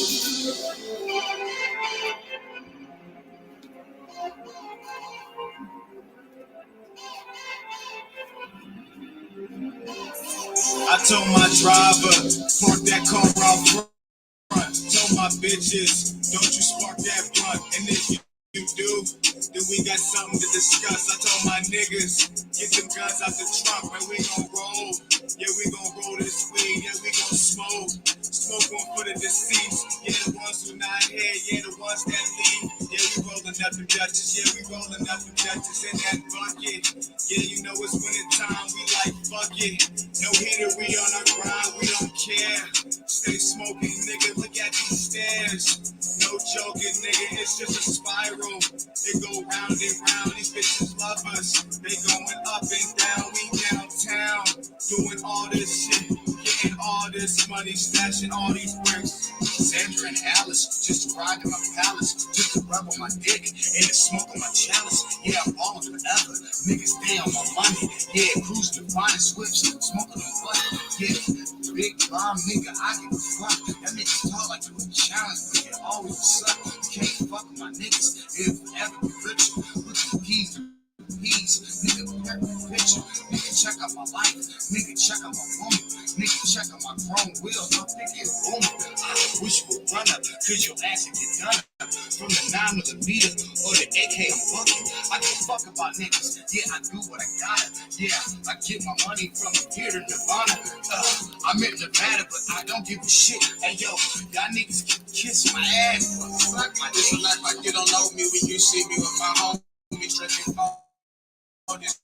I told my driver, park that car out front. Told my bitches, don't you spark that blunt. And if you do, then we got something to discuss. I told my niggas, get them guns out the trunk, man, we gon' roll. Yeah, we gon' roll this weed, yeah, we gon' smoke. Smoke one for the deceased, yeah, the ones who not here, yeah, the ones that leave. Yeah, we rolling up the Dutchess, yeah, we rolling up the Dutchess in that bucket. Yeah, you know it's winter time, we like fuck it. No heater, we on our grind, we don't care. Stay smoking, nigga, look at these stairs. No joking, nigga, it's just a spiral. They go round and round, these bitches love us. They going up and down, we downtown. Doing all this shit, getting all this money, stashing all these bricks. Sandra and Alice, just ride in my palace, just to rub on my dick, and to smoke on my chalice. Yeah, I'm ballin' forever, niggas stay on my money. Yeah, cruising the finest whips, smoking on butt. Yeah, big bomb nigga, I give a fuck. That nigga talk like you a challenge, but you always suck. You can't fuck with my niggas, if you ever be rich. Look at the peas, nigga, check the picture. Nigga, check out my life. Nigga, check out my woman. Nigga, check out my chrome wheels. I'm thinking booming. I wish you would run up, cause your ass would get done up. From the 9mm or the AK I'm bucking. I give a fuck about niggas. Yeah, I do what I gotta. Yeah, I get my money from here to Nirvana. I'm in Nevada, but I don't give a shit. Hey, yo, y'all niggas can kiss my ass. Fuck my This dick. life like you don't know me when you see me with my homies drinking on this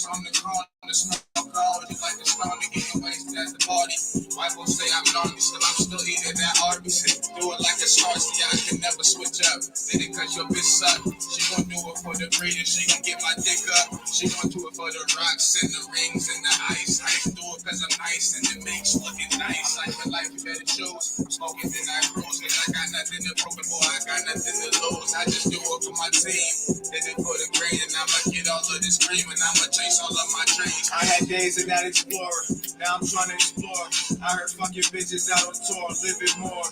from the corner, smoke cold, just like the stone to get wasted at the party. White will say I'm lonely, still I'm still eating that Arby's. Do it like a star, see I can never switch up. Did it cause your bitch suck. She gon' do it for the breeding, she gon' get my dick up. She gon' do it for the rocks and the rings and the ice. I just do it cause I'm nice and it makes looking nice. Like the life you better choose. Smoking then I cruise, cause I got nothing to prove before I got nothing to lose. I just do it for my team. Did it for the green and I'ma get all of this cream and I'ma chase all of my dreams. I had days of that explorer, now I'm trying to explore. I heard fuck your bitches out on tour, living more.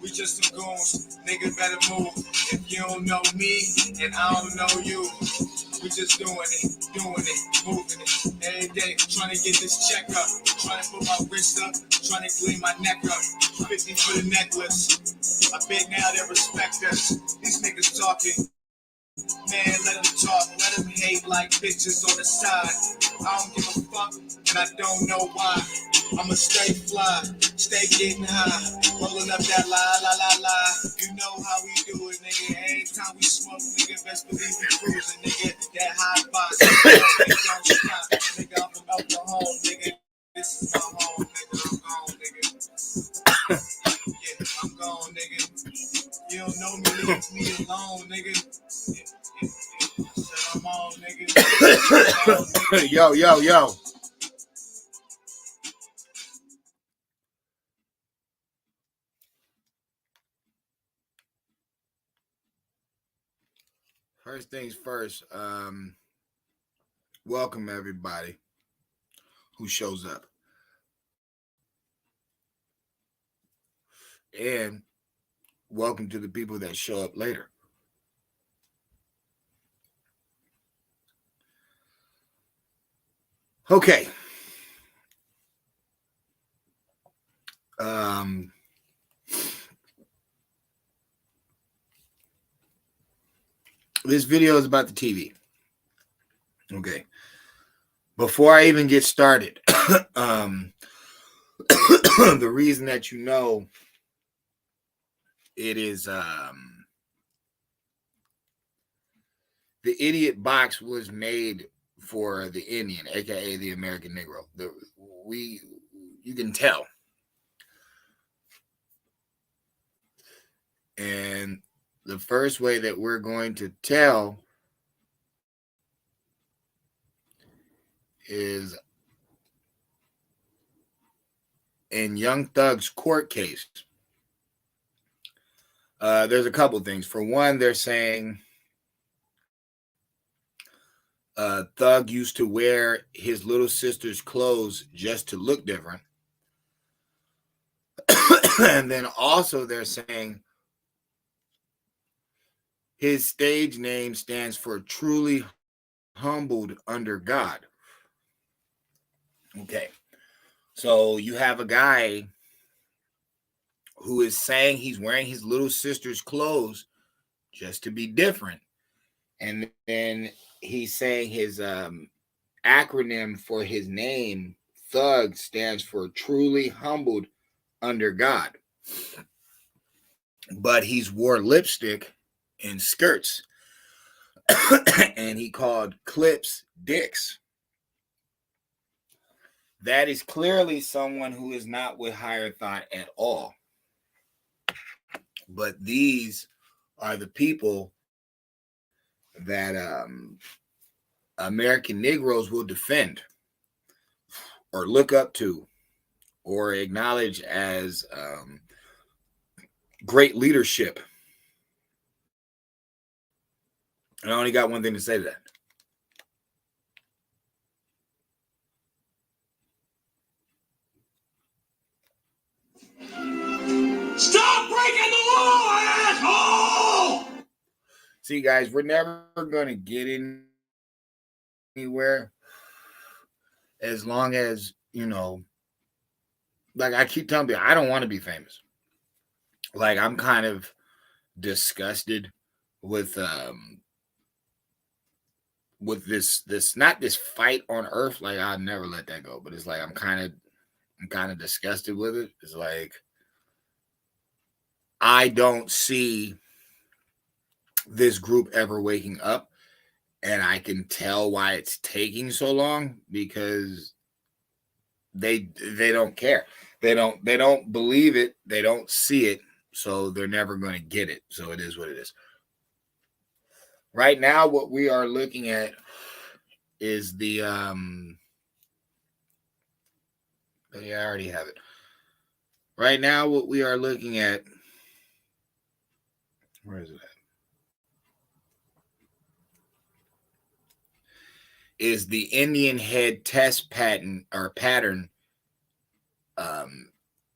We just some goons, nigga better move. If you don't know me, and I don't know you, we just doing it, moving it. Every day, trying to get this check up, trying to put my wrist up, trying to clean my neck up. 50 for the necklace. I bet now they respect us. These niggas talking. Man, let them talk, let them hate like bitches on the side. I don't give a fuck, and I don't know why. I'ma stay fly, stay getting high, rolling up that la. You know how we do it, nigga. Every time we smoke, nigga, best believe we cruising, nigga. That high box, don't stop, nigga. I'm from Oklahoma, nigga. This is my home, nigga. I'm gone, nigga. Yeah, I'm gone, nigga. You don't know me, leave me alone, nigga. I'm on, nigga. Yo. First things first, welcome everybody who shows up. And welcome to the people that show up later. Okay. This video is about the TV. Okay. Before I even get started, the reason that you know it is the idiot box was made for the Indian, aka the American Negro. You can tell. And the first way that we're going to tell is in Young Thug's court case. There's a couple things. For one, they're saying Thug used to wear his little sister's clothes just to look different. And then also they're saying his stage name stands for truly humbled under God. Okay. So you have a guy who is saying he's wearing his little sister's clothes just to be different. And then he's saying his acronym for his name, Thug, stands for truly humbled under God. But he's wore lipstick and skirts. And he called Clips dicks. That is clearly someone who is not with higher thought at all. But these are the people that American Negroes will defend or look up to or acknowledge as great leadership. And I only got one thing to say to that. Stop breaking the law, asshole! See, guys, we're never going to get anywhere as long as, like I keep telling people, I don't want to be famous. Like, I'm kind of disgusted with this not this fight on earth. Like, I'll never let that go. But it's like I'm kind of disgusted with it. It's like I don't see this group ever waking up, and I can tell why it's taking so long, because they don't care. They don't believe it. They don't see it. So they're never going to get it. So it is what it is. Right now, what we are looking at is the yeah, I already have it. Right now, what we are looking at, where is it at? Is the Indian head test pattern.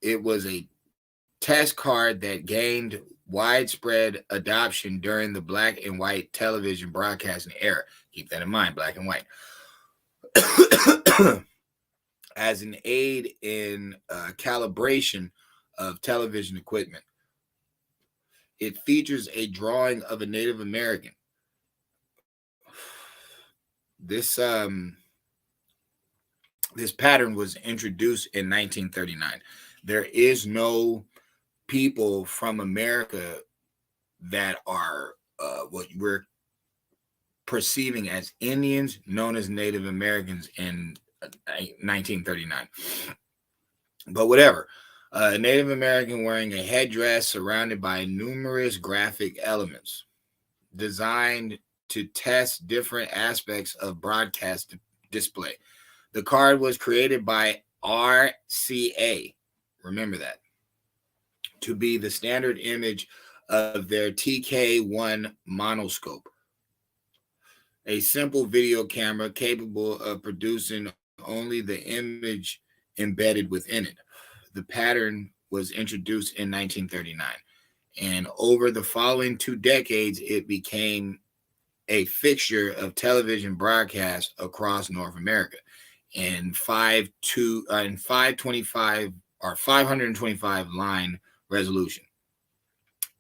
It was a test card that gained widespread adoption during the black and white television broadcasting era. Keep that in mind, black and white. As an aid in calibration of television equipment. It features a drawing of a Native American. This pattern was introduced in 1939. There is no people from America that are what we're perceiving as Indians, known as Native Americans in 1939. But whatever. A Native American wearing a headdress surrounded by numerous graphic elements designed to test different aspects of broadcast display. The card was created by RCA, remember that, to be the standard image of their TK1 monoscope, a simple video camera capable of producing only the image embedded within it. The pattern was introduced in 1939, and over the following 2 decades, it became a fixture of television broadcasts across North America in 525 or 525 line resolution,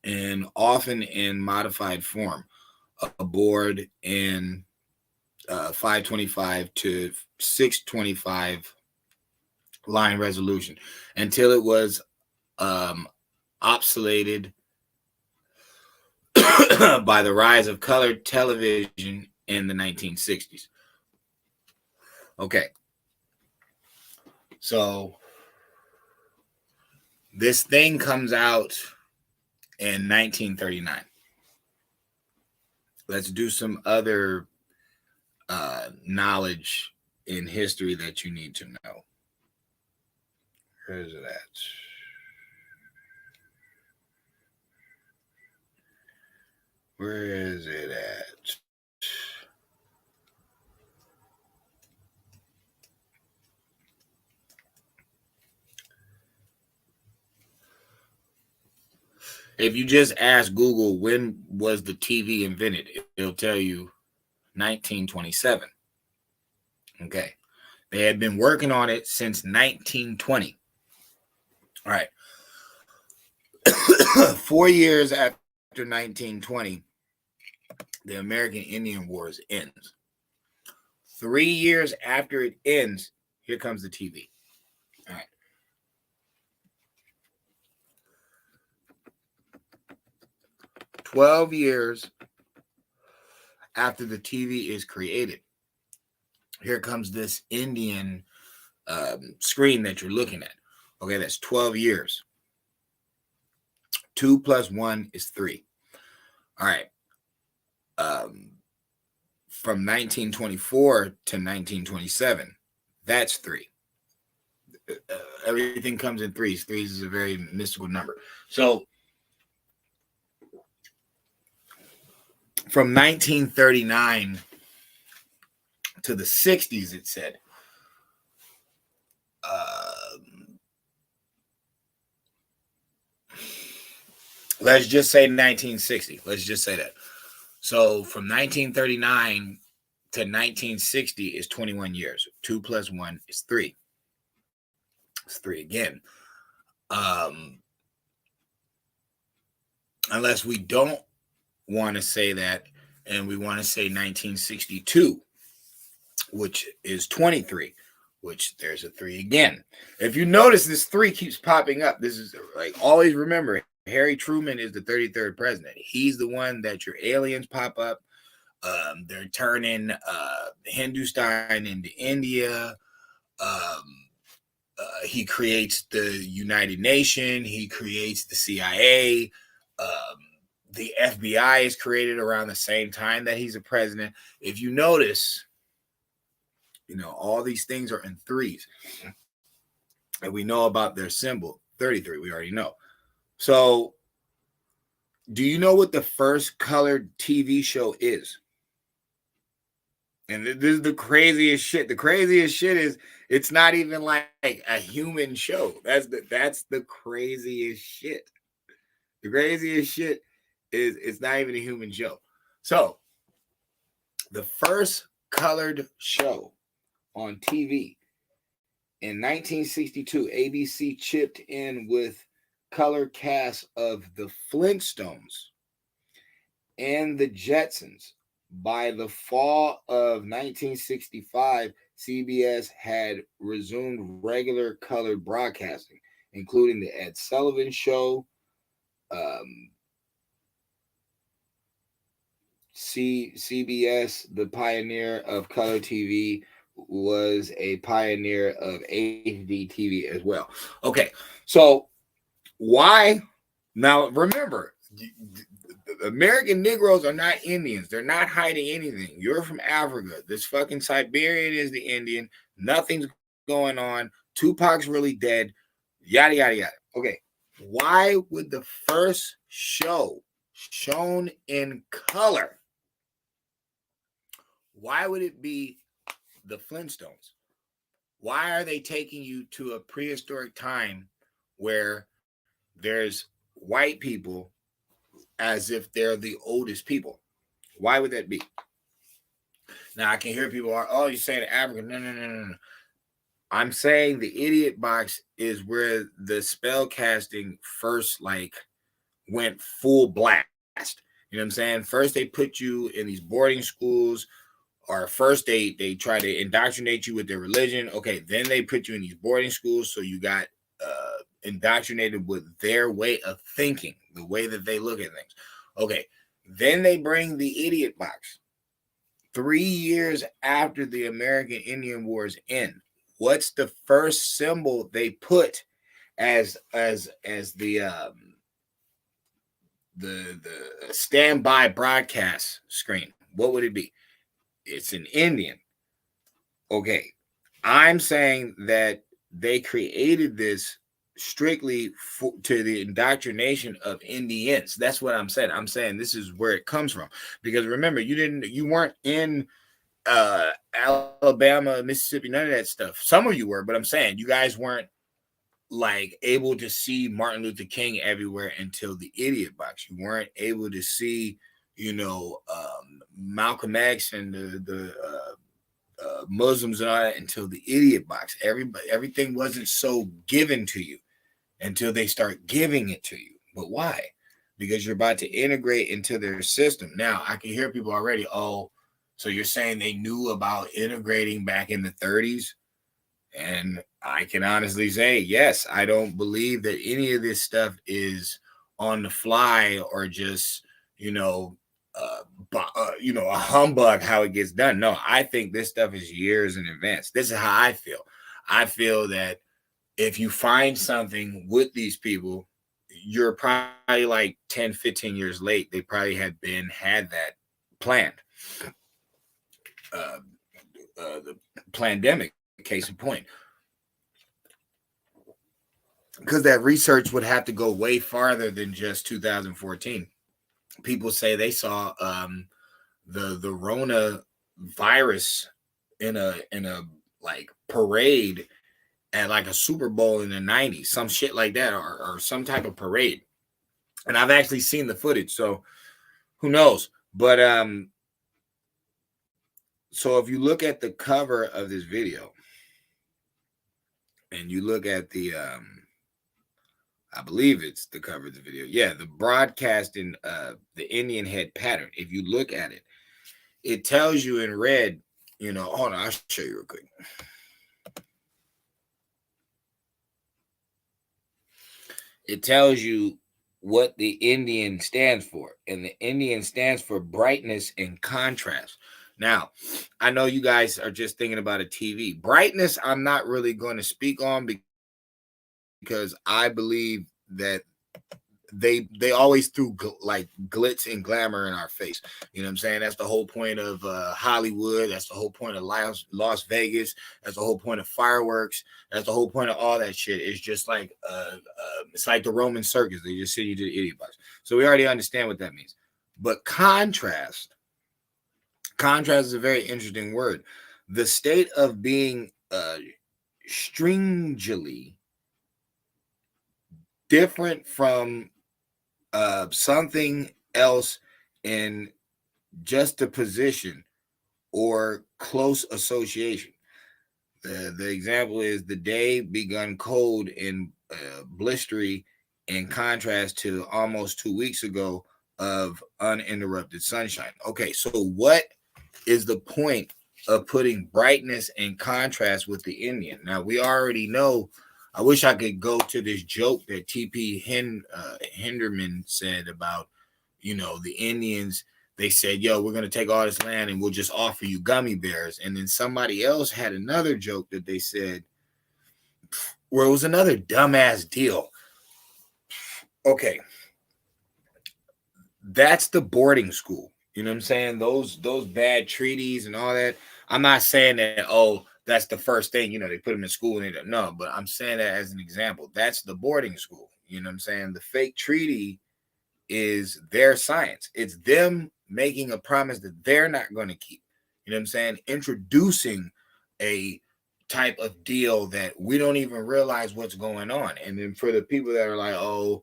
and often in modified form, aboard in 525 to 625 line resolution, until it was obsoleted by the rise of colored television in the 1960s. Okay. So this thing comes out in 1939. Let's do some other knowledge in history that you need to know. Where is it at? Where is it at? If you just ask Google when was the TV invented, it'll tell you 1927. Okay. They had been working on it since 1920. All right. 4 years after 1920, the American Indian Wars ends. 3 years after it ends, here comes the TV. All right. 12 years after the TV is created, here comes this Indian screen that you're looking at. Okay, that's 12 years. 2 plus 1 is 3. All right. From 1924 to 1927, that's 3. Everything comes in threes. Threes is a very mystical number. So from 1939 to the 60s, it said, let's just say 1960. Let's just say that. So from 1939 to 1960 is 21 years. 2 plus 1 is 3. It's 3 again. Unless we don't want to say that and we want to say 1962, which is 23, which there's a 3 again. If you notice, this 3 keeps popping up. This is like, always remember, Harry Truman is the 33rd president. He's the one that your aliens pop up. They're turning Hindustan into India. He creates the United Nations. He creates the CIA. The FBI is created around the same time that he's a president. If you notice, all these things are in 3s. And we know about their symbol, 33. We already know. So, do you know what the first colored TV show is? And this is the craziest shit. The craziest shit is it's not even like a human show. That's the craziest shit. The craziest shit is it's not even a human show. So, the first colored show on TV in 1962, ABC chipped in with color cast of the Flintstones and the Jetsons. By the fall of 1965, CBS had resumed regular colored broadcasting, including the Ed Sullivan Show, CBS, the pioneer of color TV, was a pioneer of HD TV as well. Okay, so why? Now, remember, American Negroes are not Indians. They're not hiding anything. You're from Africa. This fucking Siberian is the Indian. Nothing's going on. Tupac's really dead. Yada, yada, yada. Okay, why would the first show shown in color, why would it be the Flintstones? Why are they taking you to a prehistoric time where there's white people as if they're the oldest people? Why would that be? Now, I can hear people are, oh, you're saying African. No. I'm saying the idiot box is where the spell casting first went full blast. You know what I'm saying? First, they put you in these boarding schools, or first they try to indoctrinate you with their religion. Okay, then they put you in these boarding schools, so you got indoctrinated with their way of thinking, the way that they look at things. Okay, then they bring the idiot box. 3 years after the American Indian Wars end, what's the first symbol they put as the standby broadcast screen? What would it be? It's an Indian. Okay, I'm saying that they created this strictly to the indoctrination of Indians. That's what I'm saying. I'm saying this is where it comes from. Because remember, you weren't in Alabama, Mississippi, none of that stuff. Some of you were, but I'm saying you guys weren't like able to see Martin Luther King everywhere until the Idiot Box. You weren't able to see, Malcolm X and the Muslims and all that until the Idiot Box. Everything wasn't so given to you until they start giving it to you. But why? Because you're about to integrate into their system. Now, I can hear people already, oh, so you're saying they knew about integrating back in the 30s? And I can honestly say, yes, I don't believe that any of this stuff is on the fly or just, a humbug how it gets done. No, I think this stuff is years in advance. This is how I feel. I feel that if you find something with these people, you're probably like 10, 15 years late. They probably had that planned. The pandemic, case in point. Because that research would have to go way farther than just 2014. People say they saw the Rona virus in a like parade at like a Super Bowl in the 90s, some shit like that, or some type of parade. And I've actually seen the footage, so who knows? But so if you look at the cover of this video and you look at the I believe it's the cover of the video. Yeah, the broadcasting the Indian head pattern. If you look at it, it tells you in red, hold on, I'll show you real quick. It tells you what the Indian stands for. And the Indian stands for brightness and contrast. Now, I know you guys are just thinking about a TV. Brightness, I'm not really going to speak on because I believe that they always threw like glitz and glamour in our face. You know what I'm saying? That's the whole point of Hollywood. That's the whole point of Las Vegas. That's the whole point of fireworks. That's the whole point of all that shit. It's just like it's like the Roman circus. They just send you to the Idiot Box. So we already understand what that means. But contrast is a very interesting word. The state of being stringently different from something else in just a position or close association. The example is the day begun cold and blistery in contrast to almost 2 weeks ago of uninterrupted sunshine. Okay, so what is the point of putting brightness and contrast with the Indian? Now, we already know. I wish I could go to this joke that T.P. Henderman said about, the Indians. They said, yo, we're going to take all this land and we'll just offer you gummy bears. And then somebody else had another joke that they said where it was another dumbass deal. Okay. That's the boarding school. You know what I'm saying? Those bad treaties and all that. I'm not saying that, that's the first thing, they put them in school and they don't know, but I'm saying that as an example. That's the boarding school. You know what I'm saying? The fake treaty is their science. It's them making a promise that they're not going to keep. You know what I'm saying? Introducing a type of deal that we don't even realize what's going on. And then for the people that are like, oh,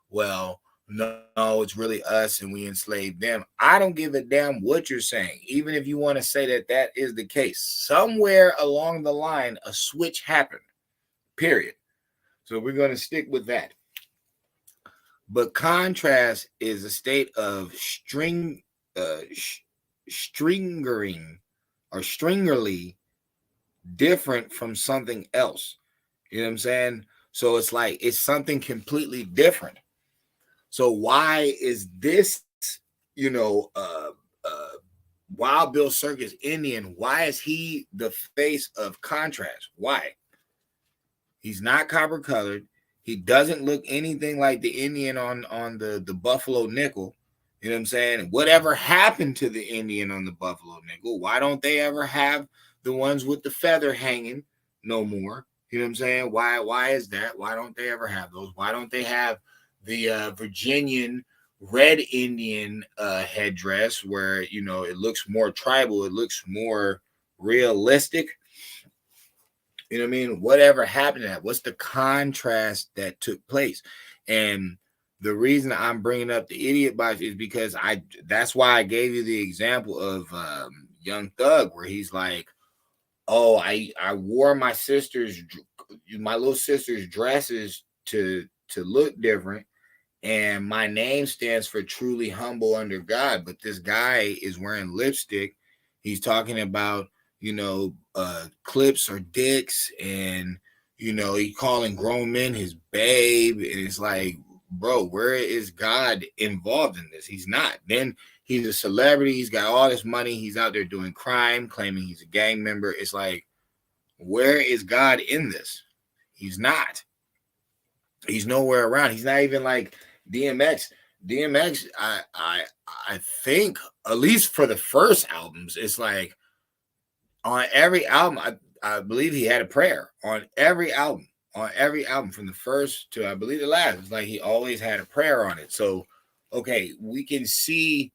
well, no, it's really us and we enslaved them. I don't give a damn what you're saying. Even if you want to say that that is the case, somewhere along the line, a switch happened, period. So we're going to stick with that. But contrast is a state of stringering or stringerly different from something else. You know what I'm saying? So it's like it's something completely different. So why is this, Wild Bill Circus Indian, why is he the face of contrast? Why? He's not copper colored. He doesn't look anything like the Indian on the Buffalo nickel. You know what I'm saying? Whatever happened to the Indian on the Buffalo nickel? Why don't they ever have the ones with the feather hanging no more? You know what I'm saying? Why is that? Why don't they ever have those? Why don't they have the Virginian red Indian headdress where, it looks more tribal, it looks more realistic? You know what I mean? Whatever happened to that? What's the contrast that took place? And the reason I'm bringing up the idiot box is because that's why I gave you the example of Young Thug, where he's like, oh, I wore my little sister's dresses to look different, and my name stands for truly humble under God. But this guy is wearing lipstick. He's talking about, clips or dicks, and he calling grown men his babe, and it's like, bro, where is God involved in this? He's not. Then he's a celebrity. He's got all this money. He's out there doing crime, claiming he's a gang member. It's like, where is God in this? He's not. He's nowhere around. He's not even like DMX. DMX, I think, at least for the first albums, it's like on every album, I believe he had a prayer on every album. On every album, from the first to I believe the last, it's like he always had a prayer on it. So, okay, we can see,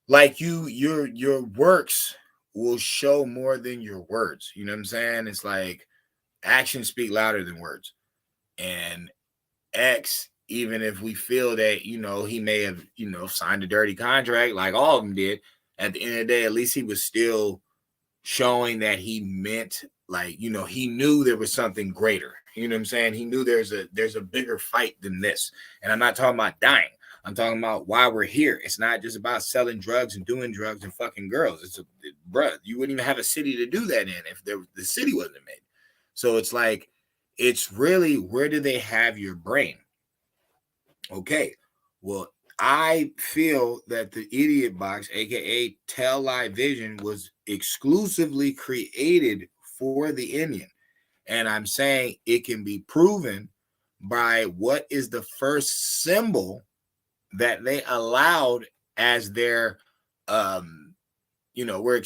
like, your works will show more than your words. You know what I'm saying? It's like actions speak louder than words. And X, even if we feel that, he may have, signed a dirty contract like all of them did, at the end of the day, at least he was still showing that he meant, like, he knew there was something greater. You know what I'm saying? He knew there's a bigger fight than this. And I'm not talking about dying. I'm talking about why we're here. It's not just about selling drugs and doing drugs and fucking girls. Bruh, you wouldn't even have a city to do that in if the city wasn't made. So it's like, it's really, where do they have your brain? Okay, well, I feel that the Idiot Box, aka Tell Live Vision, was exclusively created for the Indian. And I'm saying it can be proven by what is the first symbol that they allowed as their we're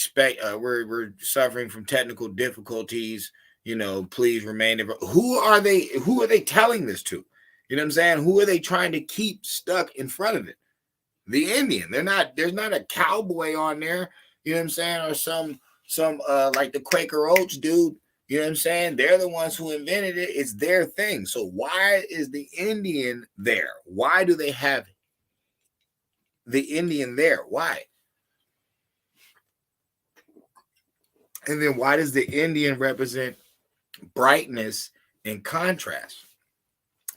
suffering from technical difficulties, please remain. Who are they telling this to? You know what I'm saying? Who are they trying to keep stuck in front of it? The Indian. There's not a cowboy on there, you know what I'm saying, or some like the Quaker Oats dude. You know what I'm saying? They're the ones who invented it. It's their thing. So why is the Indian there? Why do they have the Indian there? Why? And then why does the Indian represent brightness and contrast?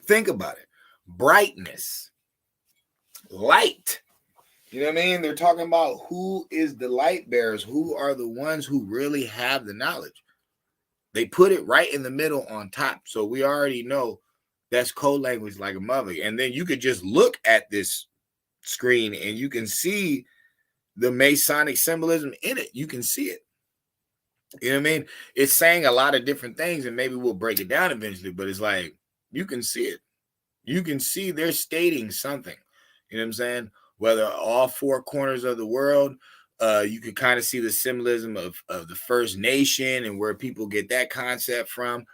Think about it. Brightness, light. You know what I mean? They're talking about who is the light bearers, who are the ones who really have the knowledge. They put it right in the middle on top. So we already know that's code language like a mother. And then you could just look at this screen and you can see the Masonic symbolism in it. You can see it. You know what I mean? It's saying a lot of different things, and maybe we'll break it down eventually, but it's like, you can see it. You can see they're stating something. You know what I'm saying? Whether all four corners of the world, you can kind of see the symbolism of the First Nation and where people get that concept from.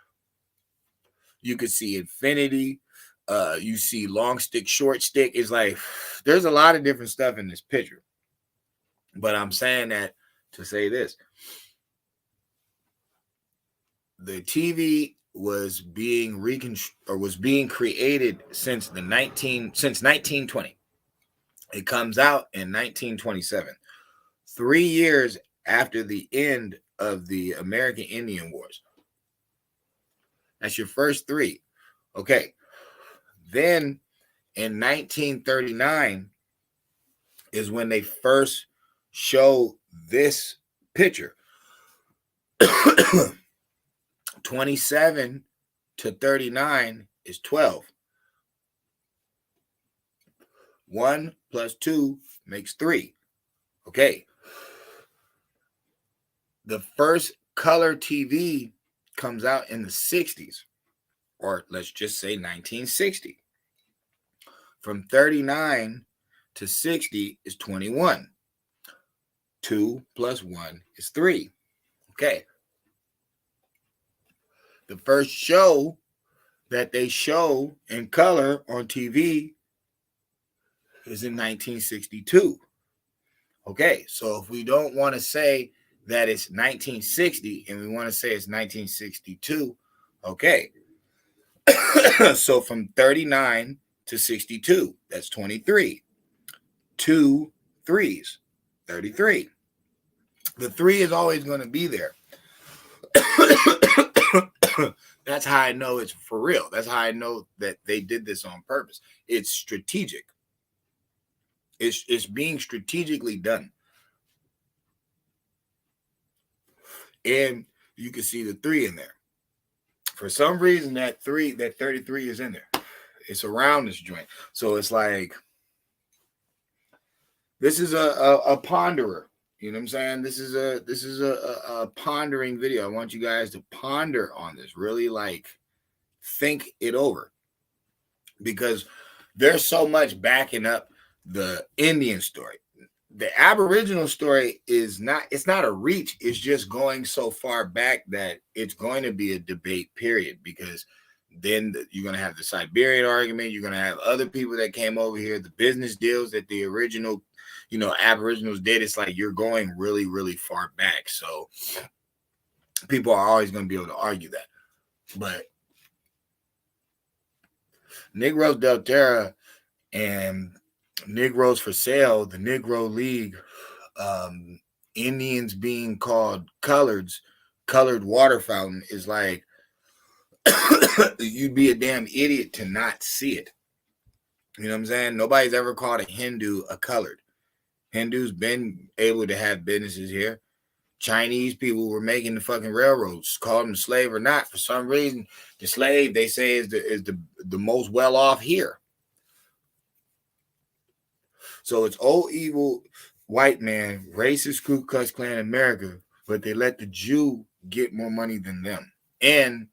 You could see infinity. You see long stick, short stick. It's like, there's a lot of different stuff in this picture. But I'm saying that to say this. The TV was being created since 1920. It comes out in 1927, 3 years after the end of the American Indian Wars. That's your first three. Okay. Then in 1939 is when they first show this picture. 27 to 39 is 12. 1 plus 2 makes 3. Okay. The first color TV comes out in the 60s, or let's just say 1960. From 39 to 60 is 21. 2 plus 1 is 3. Okay. The first show that they show in color on TV is in 1962. Okay, so if we don't want to say that it's 1960 and we want to say it's 1962, okay. So from 39 to 62, that's 23. 2 3s, 33. The 3 is always going to be there. That's how I know it's for real. That's how I know that they did this on purpose. It's strategic. It's being strategically done. And you can see the 3 in there. For some reason, that 33 is in there. It's around this joint. So it's like, this is a ponderer. You know what I'm saying? This is a pondering video. I want you guys to ponder on this. Really, like, think it over. Because there's so much backing up the Indian story. The Aboriginal story is not, it's not a reach. It's just going so far back that it's going to be a debate, period. Because then you're going to have the Siberian argument. You're going to have other people that came over here, the business deals that the original, you know, Aboriginals did. It's like you're going really, really far back. So people are always going to be able to argue that. But Negros del Terra and Negroes for Sale, the Negro League, Indians being called colored water fountain is like, you'd be a damn idiot to not see it. You know what I'm saying? Nobody's ever called a Hindu a colored. Hindus been able to have businesses here. Chinese people were making the fucking railroads, call them slave or not. For some reason, the slave, they say, is the most well off here. So it's old evil white man, racist Ku Klux Klan America, but they let the Jew get more money than them. And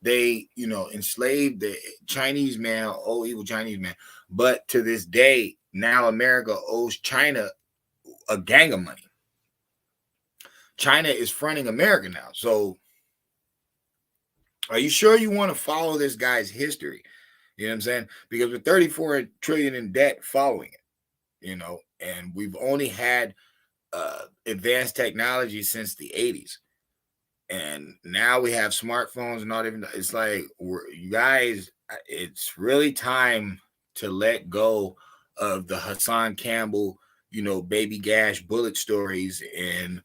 they, you know, enslaved the Chinese man, old evil Chinese man. But to this day, now America owes China a gang of money. China is fronting America now. So are you sure you want to follow this guy's history? You know what I'm saying? Because with 34 trillion in debt following it, you know, and we've only had advanced technology since the 80s. And now we have smartphones and all different. It's like, you guys, it's really time to let go of the Hassan Campbell, you know, baby gash bullet stories and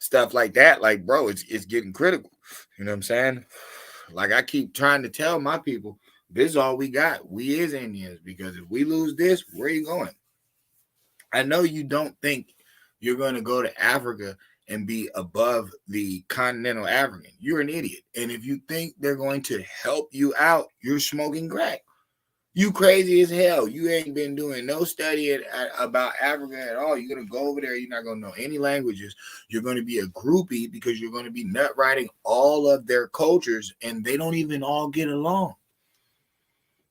stuff like that. Like, bro, it's getting critical. You know what I'm saying? Like, I keep trying to tell my people, this is all we got. We is Indians, because if we lose this, where are you going? I know you don't think you're going to go to Africa and be above the continental African. You're an idiot. And if you think they're going to help you out, you're smoking crack. You crazy as hell. You ain't been doing no study about Africa at all. You're going to go over there. You're not going to know any languages. You're going to be a groupie because you're going to be nut riding all of their cultures, and they don't even all get along.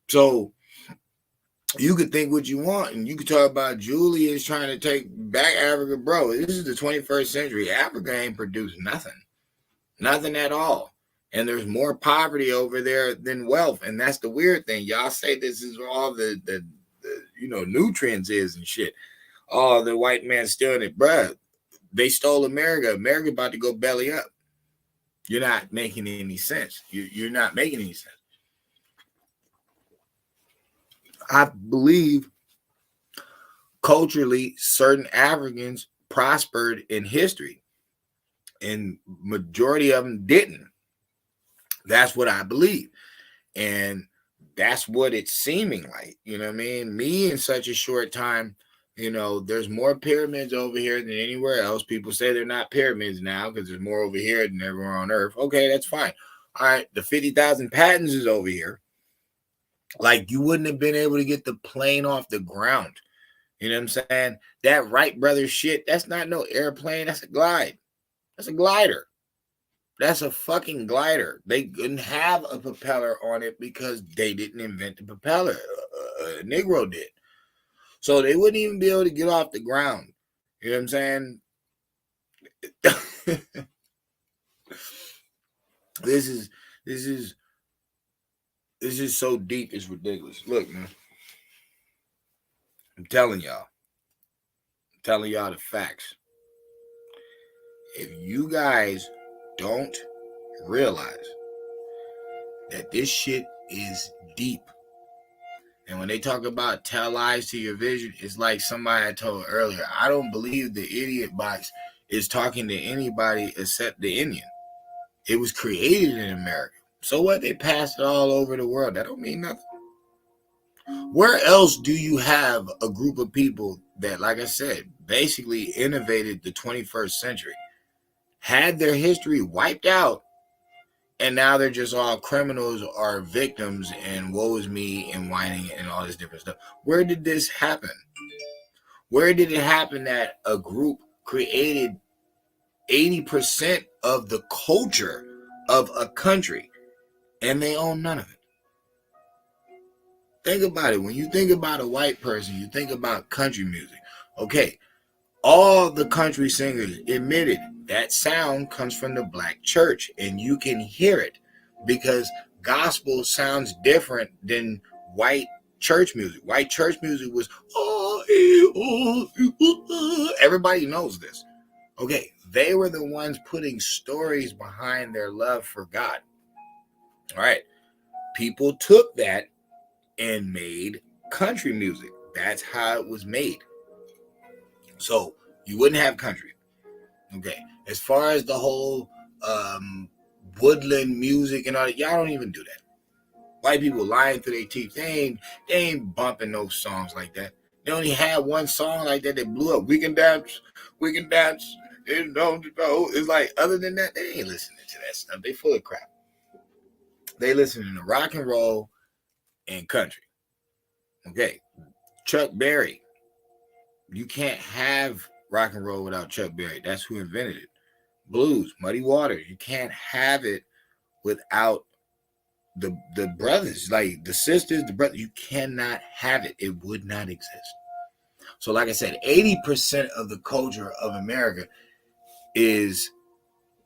So you could think what you want, and you could talk about Julius trying to take back Africa. Bro, this is the 21st century. Africa ain't produced nothing at all. And there's more poverty over there than wealth. And that's the weird thing. Y'all say this is all the you know, nutrients is and shit. Oh, the white man stealing it. Bruh, they stole America. America about to go belly up. You're not making any sense. You're not making any sense. I believe culturally certain Africans prospered in history, and majority of them didn't. That's what I believe. And that's what it's seeming like. You know what I mean? Me, in such a short time, you know, there's more pyramids over here than anywhere else. People say they're not pyramids now because there's more over here than everywhere on Earth. Okay, that's fine. All right, the 50,000 patents is over here. Like, you wouldn't have been able to get the plane off the ground. You know what I'm saying? That Wright Brothers shit, that's not no airplane. That's a glide. That's a glider. That's a fucking glider. They couldn't have a propeller on it because they didn't invent the propeller. A Negro did. So they wouldn't even be able to get off the ground. You know what I'm saying? This is so deep, it's ridiculous. Look, man. I'm telling y'all the facts. if you guys don't realize that this shit is deep, and when they talk about tell lies to your vision, it's like somebody I told earlier, I don't believe the idiot box is talking to anybody except the Indian. It was created in America. So what? They passed it all over the world. That don't mean nothing. Where else do you have a group of people that, like I said, basically innovated the 21st century, had their history wiped out, and now they're just all criminals or victims and woe is me and whining and all this different stuff? Where did this happen? Where did it happen that a group created 80% of the culture of a country and they own none of it? Think about it. When you think about a white person, you think about country music. Okay, all the country singers admitted that sound comes from the black church, and you can hear it because gospel sounds different than white church music. White church music was, everybody knows this. Okay, they were the ones putting stories behind their love for God. All right, people took that and made country music. That's how it was made. So you wouldn't have country. Okay, as far as the whole woodland music and all that, y'all don't even do that. White people lying through their teeth. They ain't bumping those songs like that. They only had one song like that that blew up. We can dance. It's like, other than that, they ain't listening to that stuff. They full of crap. They listening to rock and roll and country. Okay, Chuck Berry. You can't have rock and roll without Chuck Berry. That's who invented it. Blues, Muddy Waters. You can't have it without the brothers, like the sisters, the brothers. You cannot have it. It would not exist. So like I said, 80% of the culture of America is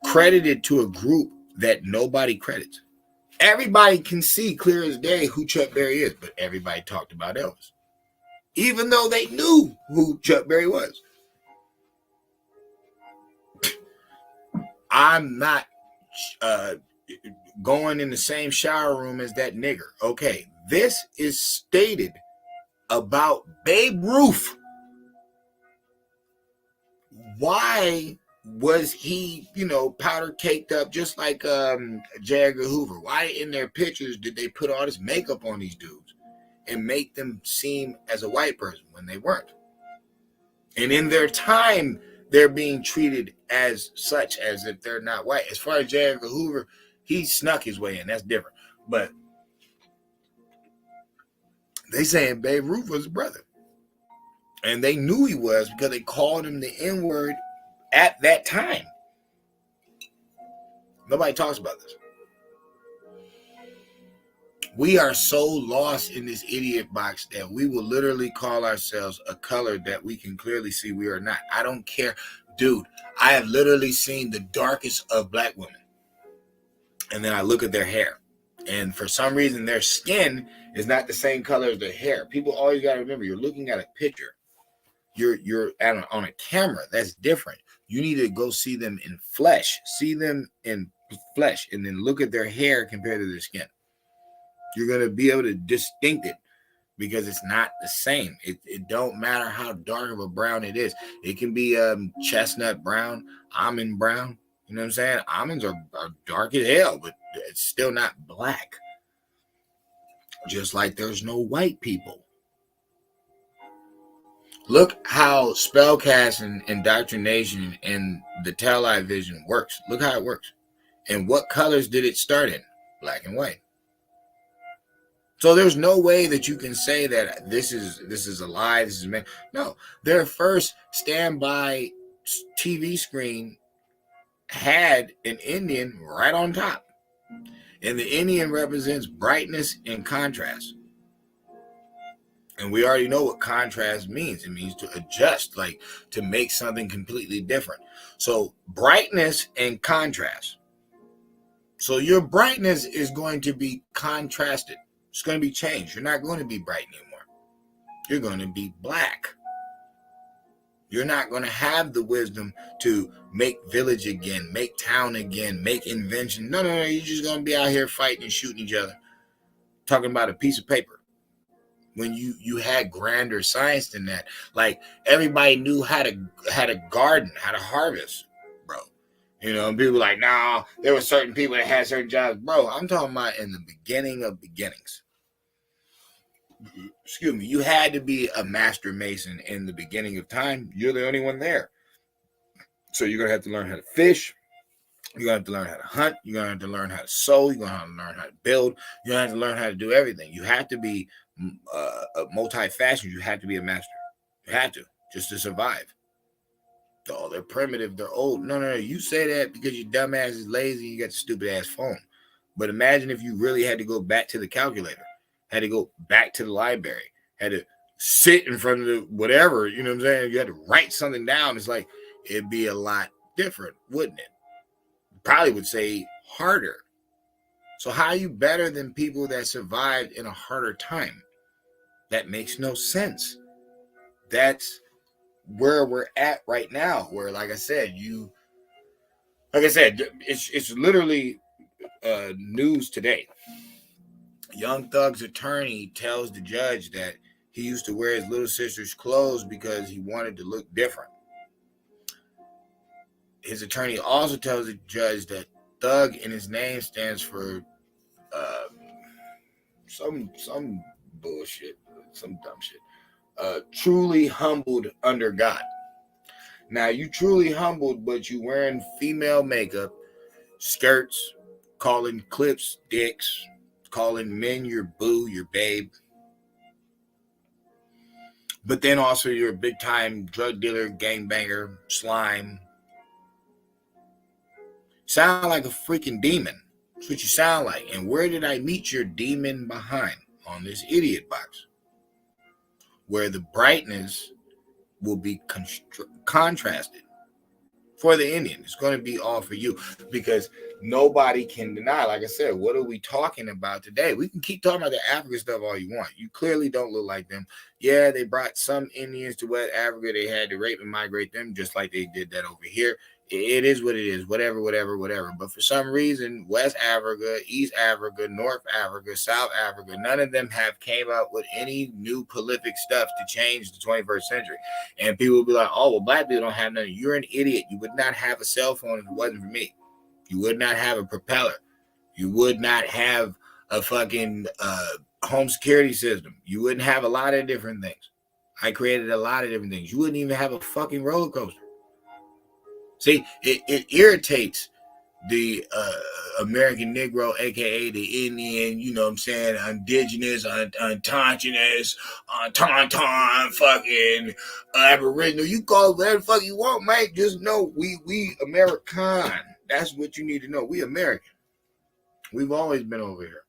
credited to a group that nobody credits. Everybody can see clear as day who Chuck Berry is, but everybody talked about Elvis, even though they knew who Chuck Berry was. I'm not going in the same shower room as that nigger. Okay, this is stated about Babe Ruth. Why was he, powder caked up just like J. Edgar Hoover? Why in their pictures did they put all this makeup on these dudes and make them seem as a white person when they weren't? And in their time, they're being treated as such, as if they're not white. As far as J. Edgar Hoover, he snuck his way in. That's different. But they saying Babe Ruth was his brother. And they knew he was because they called him the N-word at that time. Nobody talks about this. We are so lost in this idiot box that we will literally call ourselves a color that we can clearly see we are not. I don't care. Dude, I have literally seen the darkest of black women. And then I look at their hair. And for some reason, their skin is not the same color as their hair. People always got to remember, you're looking at a picture. You're on a camera. That's different. You need to go see them in flesh. See them in flesh. And then look at their hair compared to their skin. You're going to be able to distinct it because it's not the same. It don't matter how dark of a brown it is. It can be chestnut brown, almond brown. You know what I'm saying? Almonds are dark as hell, but it's still not black. Just like there's no white people. Look how spellcast and indoctrination and the tell-lie vision works. Look how it works. And what colors did it start in? Black and white. So there's no way that you can say that this is a lie. This is man. No, their first standby TV screen had an Indian right on top, and the Indian represents brightness and contrast. And we already know what contrast means. It means to adjust, like to make something completely different. So brightness and contrast. So your brightness is going to be contrasted. It's going to be changed. You're not going to be bright anymore. You're going to be black. You're not going to have the wisdom to make village again, make town again, make invention. No. You're just going to be out here fighting and shooting each other, talking about a piece of paper. When you had grander science than that. Like, everybody knew how to garden, how to harvest, bro. You know, and people were like, nah, there were certain people that had certain jobs. Bro, I'm talking about in the beginning of beginnings. Excuse me, you had to be a master mason in the beginning of time. You're the only one there. So you're going to have to learn how to fish. You're going to have to learn how to hunt. You're going to have to learn how to sew. You're going to have to learn how to build. You're going to have to learn how to do everything. You have to be a multifaceted. You have to be a master. You have to, just to survive. Oh, they're primitive. They're old. No. You say that because your dumb ass is lazy and you got the stupid ass phone. But imagine if you really had to go back to the calculator, had to go back to the library, had to sit in front of the whatever, you know what I'm saying? You had to write something down. It's like, it'd be a lot different, wouldn't it? Probably would say harder. So how are you better than people that survived in a harder time? That makes no sense. That's where we're at right now, where, like I said, it's literally news today. Young Thug's attorney tells the judge that he used to wear his little sister's clothes because he wanted to look different. His attorney also tells the judge that Thug in his name stands for some bullshit, some dumb shit. Truly humbled under God. Now, you truly humbled, but you wearing female makeup, skirts, calling clips dicks, calling men your boo, your babe. But then also you're a big time drug dealer, gangbanger, slime. Sound like a freaking demon. That's what you sound like. And where did I meet your demon behind? On this idiot box. Where the brightness will be contrasted. For the Indian, it's going to be all for you, because nobody can deny. Like I said, what are we talking about today? We can keep talking about the African stuff all you want. You clearly don't look like them. Yeah, they brought some Indians to West Africa. They had to rape and migrate them, just like they did that over here. It is what it is, whatever. But for some reason, West Africa, East Africa, North Africa, South Africa, none of them have came up with any new prolific stuff to change the 21st century. And people will be like, oh, well, black people don't have nothing. You're an idiot. You would not have a cell phone if it wasn't for me. You would not have a propeller. You would not have a fucking home security system. You wouldn't have a lot of different things. I created a lot of different things. You wouldn't even have a fucking roller coaster. See, it irritates the American Negro, a.k.a. the Indian, you know what I'm saying, indigenous, Tontonous, Tonton, fucking Aboriginal. You call it whatever the fuck you want, mate. Just know we American. That's what you need to know. We American. We've always been over here.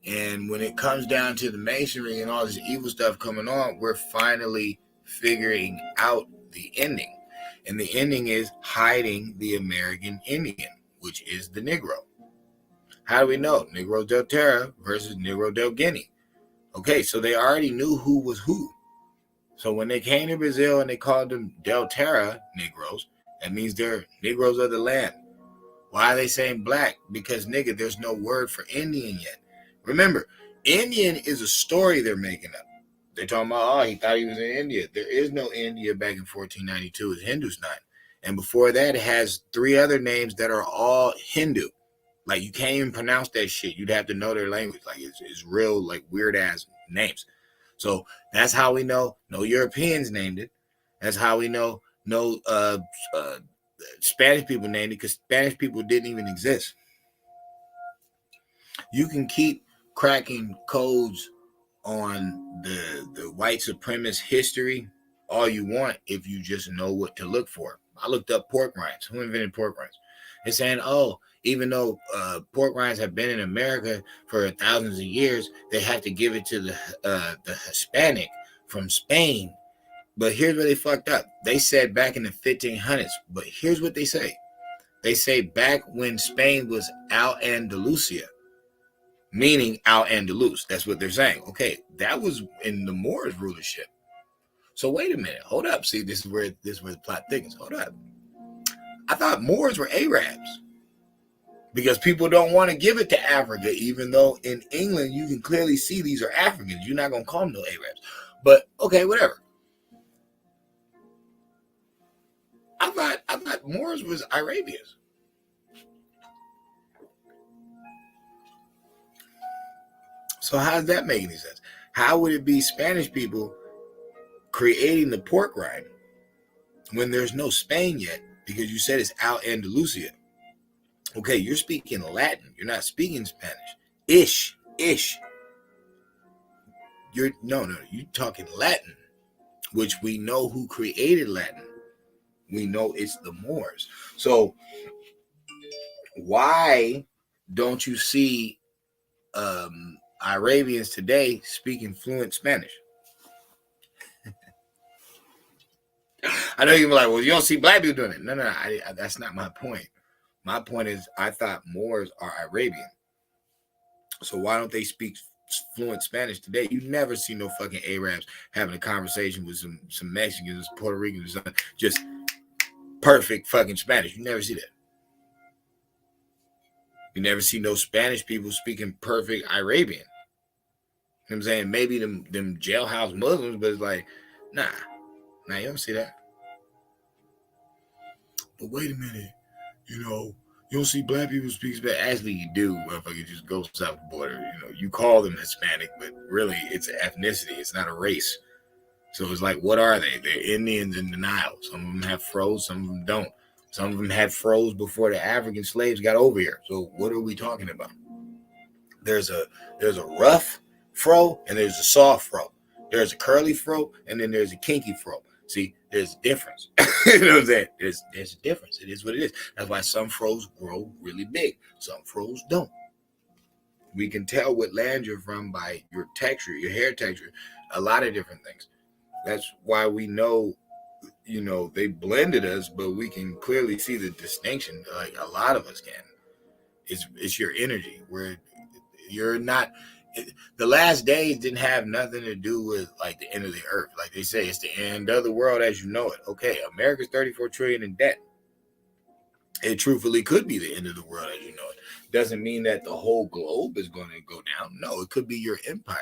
And when it comes down to the masonry and all this evil stuff coming on, we're finally figuring out the ending. And the ending is hiding the American Indian, which is the Negro. How do we know? Negro del Terra versus Negro del Guinea. Okay, so they already knew who was who. So when they came to Brazil and they called them del Terra Negroes, that means they're Negroes of the land. Why are they saying black? Because, nigga, there's no word for Indian yet. Remember, Indian is a story they're making up. They're talking about, oh, he thought he was in India. There is no India back in 1492. It's Hindustan. And before that, it has 3 other names that are all Hindu. Like, you can't even pronounce that shit. You'd have to know their language. Like, it's real, like, weird-ass names. So that's how we know no Europeans named it. That's how we know no Spanish people named it, because Spanish people didn't even exist. You can keep cracking codes on the white supremacist history all you want if you just know what to look for. I looked up pork rinds. Who invented pork rinds? They're saying, oh, even though pork rinds have been in America for thousands of years, they have to give it to the Hispanic from Spain. But here's where they fucked up. They said back in the 1500s, but here's what they say. They say back when Spain was Al-Andalusia, meaning Al-Andalus. That's what they're saying. Okay, that was in the Moors rulership. So wait a minute, hold up. See, this is where the plot thickens. Hold up. I thought Moors were Arabs because people don't want to give it to Africa, even though in England you can clearly see these are Africans. You're not gonna call them no Arabs, but okay, whatever. I thought Moors was Arabians. So how does that make any sense? How would it be Spanish people creating the pork rind when there's no Spain yet? Because you said it's Al-Andalusia. Okay, you're speaking Latin. You're not speaking Spanish. Ish. You're talking Latin, which we know who created Latin. We know it's the Moors. So why don't you see Arabians today speaking fluent Spanish? I know you're like, well, you don't see black people doing it. No, that's not my point. My point is, I thought Moors are Arabian. So why don't they speak fluent Spanish today? You never see no fucking Arabs having a conversation with some Mexicans, Puerto Ricans, just perfect fucking Spanish. You never see that. You never see no Spanish people speaking perfect Arabian. You know what I'm saying? Maybe them jailhouse Muslims, but it's like, nah, you don't see that. But wait a minute, you don't see black people speak Spanish. Actually, you do, motherfucker. Just go south the border. You call them Hispanic, but really it's an ethnicity. It's not a race. So it's like, what are they? They're Indians in the Nile. Some of them have froze, some of them don't. Some of them had froze before the African slaves got over here. So what are we talking about? There's a rough fro and there's a soft fro. There's a curly fro and then there's a kinky fro. See, there's a difference. You know what I'm saying? There's a difference. It is what it is. That's why some fros grow really big. Some fros don't. We can tell what land you're from by your texture, your hair texture, a lot of different things. That's why we know, they blended us, but we can clearly see the distinction. Like a lot of us can. It's your energy where you're not. The last days didn't have nothing to do with like the end of the earth. Like they say, it's the end of the world as you know it. Okay, America's $34 trillion in debt. It truthfully could be the end of the world as you know it. Doesn't mean that the whole globe is going to go down. No, it could be your empire.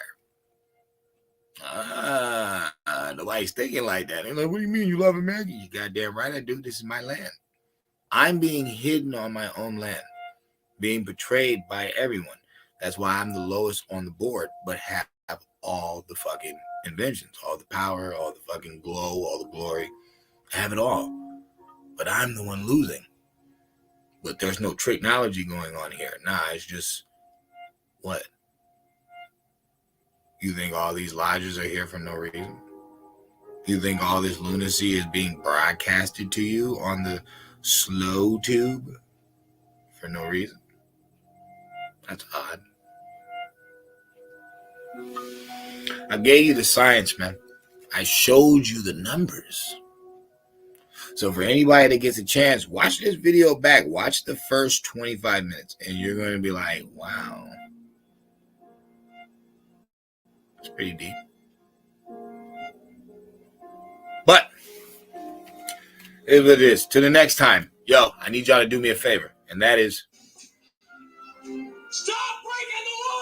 Nobody's thinking like that. They're like, what do you mean you love America? You goddamn right I do. This is my land. I'm being hidden on my own land, being betrayed by everyone. That's why I'm the lowest on the board, but have all the fucking inventions, all the power, all the fucking glow, all the glory. I have it all. But I'm the one losing. But there's no technology going on here. Nah, it's just what? You think all these lodges are here for no reason? You think all this lunacy is being broadcasted to you on the slow tube for no reason? That's odd. I gave you the science, man. I showed you the numbers. So for anybody that gets a chance, watch this video back. Watch the first 25 minutes, and you're going to be like, wow. It's pretty deep. But it is. To the next time, I need y'all to do me a favor, and that is stop breaking the law,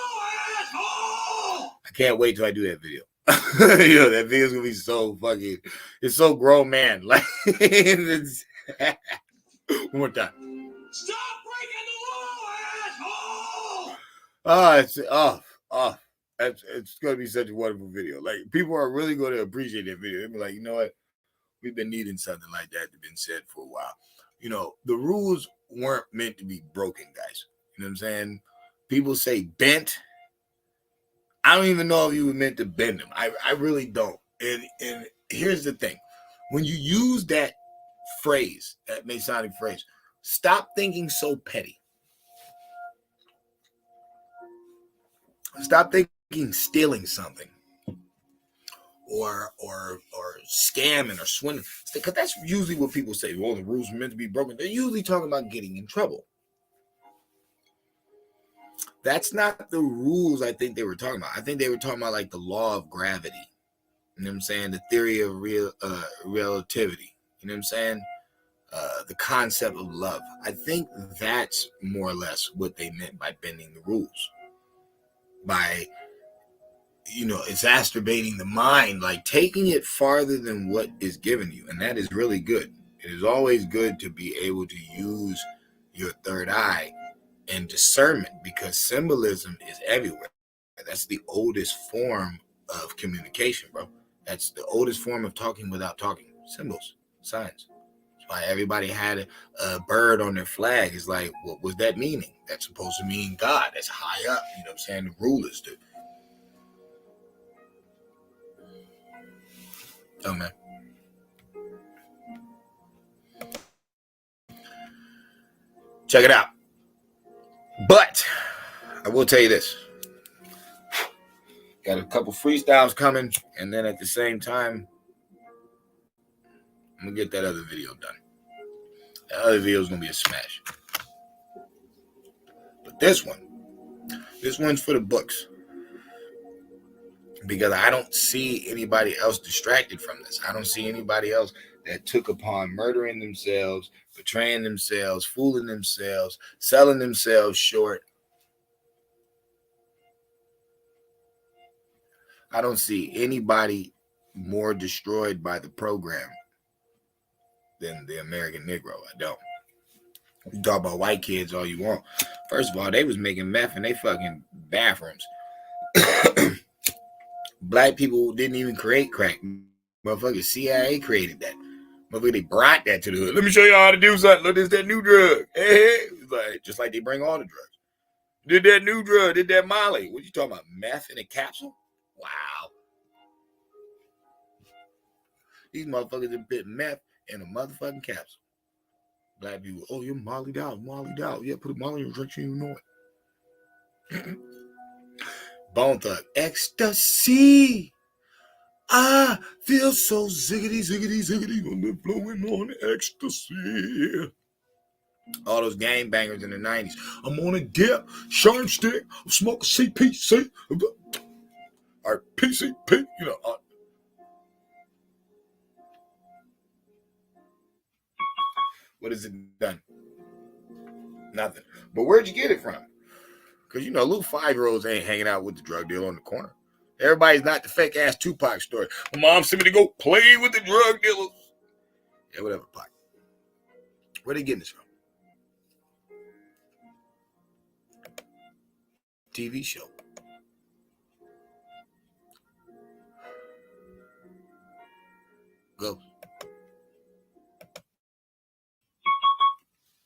asshole! I can't wait till I do that video. That video's gonna be so fucking. It's so grown, man. Like, it's, one more time. Stop breaking the law, asshole! It's gonna be such a wonderful video. Like, people are really going to appreciate that video. They'll be like, you know what? We've been needing something like that to been said for a while. The rules weren't meant to be broken, guys. You know what I'm saying? People say bent. I don't even know if you were meant to bend them. I really don't. And here's the thing. When you use that phrase, that Masonic phrase, stop thinking so petty. Stop thinking stealing something or scamming or swindling. Because that's usually what people say. Well, the rules are meant to be broken. They're usually talking about getting in trouble. That's not the rules I think they were talking about. I think they were talking about like the law of gravity. You know what I'm saying? The theory of relativity. You know what I'm saying? The concept of love. I think that's more or less what they meant by bending the rules. By, exacerbating the mind, like taking it farther than what is given you. And that is really good. It is always good to be able to use your third eye and discernment, because symbolism is everywhere. That's the oldest form of communication, bro. That's the oldest form of talking without talking. Symbols, signs. That's why everybody had a bird on their flag. It's like, what was that meaning? That's supposed to mean God. That's high up. You know what I'm saying? The rulers do. Oh, man. Check it out. But I will tell you this. Got a couple freestyles coming, and then at the same time, I'm going to get that other video done. That other video is going to be a smash. But this one's for the books. Because I don't see anybody else distracted from this. I don't see anybody else that took upon murdering themselves, betraying themselves, fooling themselves, selling themselves short. I don't see anybody more destroyed by the program than the American Negro. I don't. You talk about white kids all you want. First of all, they was making meth in they fucking bathrooms. Black people didn't even create crack. Motherfucking CIA created that. Motherfucker, they brought that to the hood. Let me show you how to do something. Look, this that new drug. Hey, like, just like they bring all the drugs. Did that new drug, did that Molly. What you talking about? Meth in a capsule? Wow. These motherfuckers have put meth in a motherfucking capsule. Black people, oh, you're Molly'd out. Yeah, put a Molly in your drink, you don't know it. Bone Thug, ecstasy. I feel so ziggity, on the flowing on ecstasy. All those gang bangers in the 90s. I'm on a dip, sharp stick, I'm smoking CPC, or PCP, What has it done? Nothing. But where'd you get it from? Because, little 5-year-olds ain't hanging out with the drug dealer on the corner. Everybody's not the fake-ass Tupac story. My mom sent me to go play with the drug dealers. Yeah, whatever, Pac. Where they getting this from? TV show. Go.